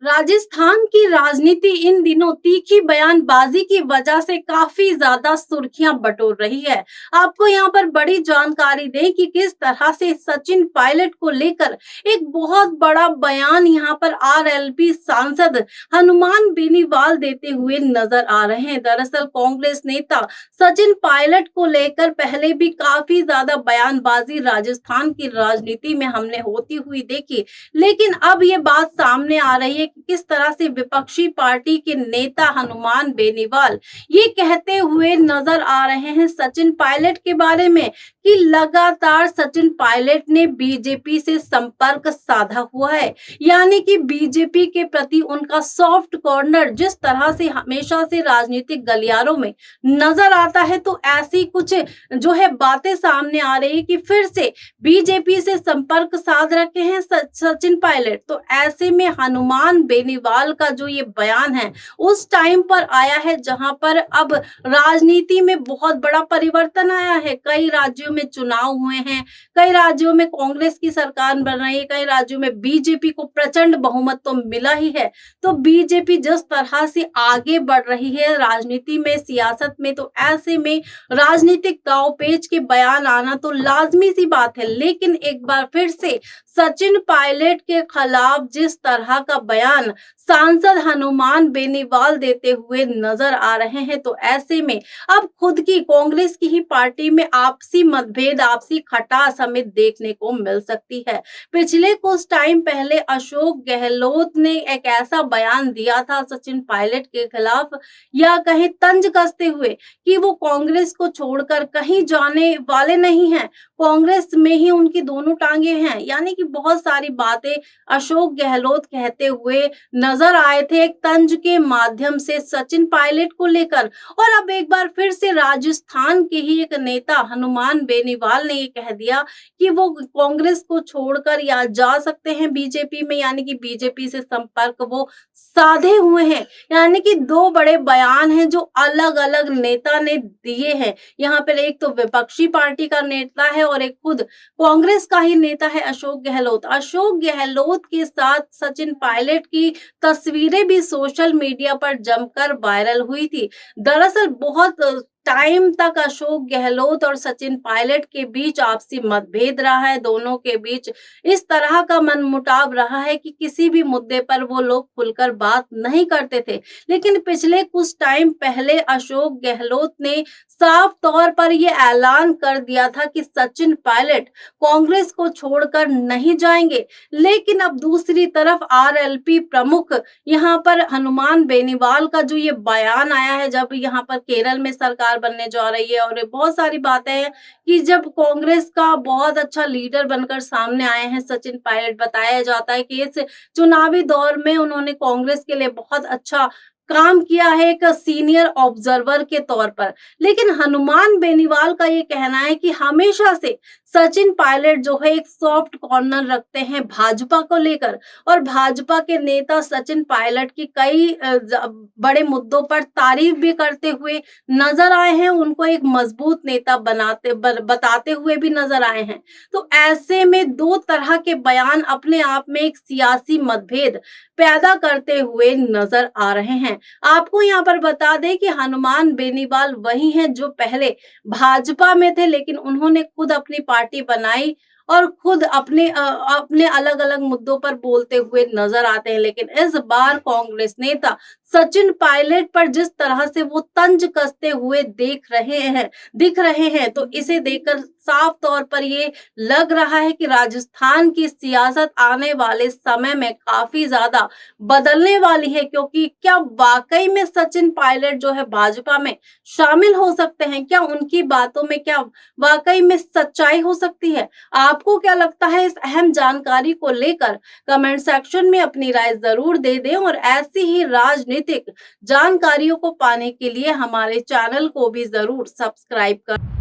राजस्थान की राजनीति इन दिनों तीखी बयानबाजी की वजह से काफी ज्यादा सुर्खियां बटोर रही है। आपको यहाँ पर बड़ी जानकारी दें कि किस तरह से सचिन पायलट को लेकर एक बहुत बड़ा बयान यहाँ पर आरएलपी सांसद हनुमान बेनीवाल देते हुए नजर आ रहे हैं। दरअसल कांग्रेस नेता सचिन पायलट को लेकर पहले भी काफी ज्यादा बयानबाजी राजस्थान की राजनीति में हमने होती हुई देखी, लेकिन अब ये बात सामने आ रही है कि किस तरह से विपक्षी पार्टी के नेता हनुमान बेनीवाल ये कहते हुए नजर आ रहे हैं सचिन पायलट के बारे में कि लगातार सचिन पायलट ने बीजेपी से संपर्क साधा हुआ है। यानी कि बीजेपी के प्रति उनका सॉफ्ट कॉर्नर जिस तरह से हमेशा से राजनीतिक गलियारों में नजर आता है, तो ऐसी कुछ जो है बातें सामने आ रही है कि फिर से बीजेपी से संपर्क साध रखे हैं सचिन पायलट। तो ऐसे में हनुमान बेनीवाल का जो ये बयान है उस टाइम पर आया है जहां पर अब राजनीति में बहुत बड़ा परिवर्तन आया है। कई राज्यों में चुनाव हुए हैं, कई राज्यों में कांग्रेस की सरकार बन रही है, कई राज्यों में बीजेपी को प्रचंड बहुमत तो मिला ही है। तो बीजेपी जिस तरह से आगे बढ़ रही है राजनीति में, सियासत में, तो ऐसे में राजनीतिक दांवपेच के बयान आना तो लाजमी सी बात है। लेकिन एक बार फिर से सचिन पायलट के खिलाफ जिस तरह का बयान सांसद हनुमान बेनीवाल देते हुए नजर आ रहे हैं, तो ऐसे में अब खुद की कांग्रेस की ही पार्टी में आपसी मतभेद, आपसी खटास हमें देखने को मिल सकती है। पिछले कुछ टाइम पहले अशोक गहलोत ने एक ऐसा बयान दिया था सचिन पायलट के खिलाफ, या कहीं तंज कसते हुए कि वो कांग्रेस को छोड़कर कहीं जाने वाले नहीं हैं, कांग्रेस में ही उनकी दोनों टांगे हैं। यानी कि बहुत सारी बातें अशोक गहलोत कहते हुए नजर आए थे एक तंज के माध्यम से सचिन पायलट को लेकर। और अब एक बार फिर से राजस्थान के ही एक नेता हनुमान बेनीवाल ने ये कह दिया कि वो कांग्रेस को छोड़कर या जा सकते हैं बीजेपी में, यानी कि बीजेपी से संपर्क वो साधे हुए हैं। यानी कि दो बड़े बयान हैं जो अलग अलग नेता ने दिए हैं। यहाँ पर एक तो विपक्षी पार्टी का नेता है और एक खुद कांग्रेस का ही नेता है अशोक गहलोत। अशोक गहलोत के साथ सचिन पायलट की तस्वीरें भी सोशल मीडिया पर जमकर वायरल हुई थी। दरअसल बहुत टाइम तक अशोक गहलोत और सचिन पायलट के बीच आपसी मतभेद रहा है, दोनों के बीच इस तरह का मनमुटाव रहा है कि किसी भी मुद्दे पर वो लोग खुलकर बात नहीं करते थे। लेकिन पिछले कुछ टाइम पहले अशोक गहलोत ने साफ तौर पर ये ऐलान कर दिया था कि सचिन पायलट कांग्रेस को छोड़कर नहीं जाएंगे। लेकिन अब दूसरी तरफ आरएलपी प्रमुख यहाँ पर हनुमान बेनीवाल का जो ये बयान आया है, जब यहाँ पर केरल में सरकार बनने जा रही है और बहुत सारी बातें हैं कि जब कांग्रेस का बहुत अच्छा लीडर बनकर सामने आए हैं सचिन पायलट, बताया जाता है कि इस चुनावी दौर में उन्होंने कांग्रेस के लिए बहुत अच्छा काम किया है एक सीनियर ऑब्जर्वर के तौर पर। लेकिन हनुमान बेनीवाल का ये कहना है कि हमेशा से सचिन पायलट जो है एक सॉफ्ट कॉर्नर रखते हैं भाजपा को लेकर, और भाजपा के नेता सचिन पायलट की कई बड़े मुद्दों पर तारीफ भी करते हुए नजर आए हैं, उनको एक मजबूत नेता बताते हुए भी नजर आए हैं। तो ऐसे में दो तरह के बयान अपने आप में एक सियासी मतभेद पैदा करते हुए नजर आ रहे हैं। आपको यहाँ पर बता दें कि हनुमान बेनीवाल वही हैं जो पहले भाजपा में थे, लेकिन उन्होंने खुद अपनी पार्टी बनाई और खुद अपने अलग अलग मुद्दों पर बोलते हुए नजर आते हैं। लेकिन इस बार कांग्रेस नेता सचिन पायलट पर जिस तरह से वो तंज कसते हुए दिख रहे हैं, तो इसे देखकर साफ तौर पर ये लग रहा है कि राजस्थान की सियासत आने वाले समय में काफी ज्यादा बदलने वाली है। क्योंकि क्या वाकई में सचिन पायलट जो है भाजपा में शामिल हो सकते हैं? क्या उनकी बातों में क्या वाकई में सच्चाई हो सकती है? आपको क्या लगता है इस अहम जानकारी को लेकर? कमेंट सेक्शन में अपनी राय जरूर दे दें और ऐसी ही राजनीतिक जानकारियों को पाने के लिए हमारे चैनल को भी जरूर सब्सक्राइब कर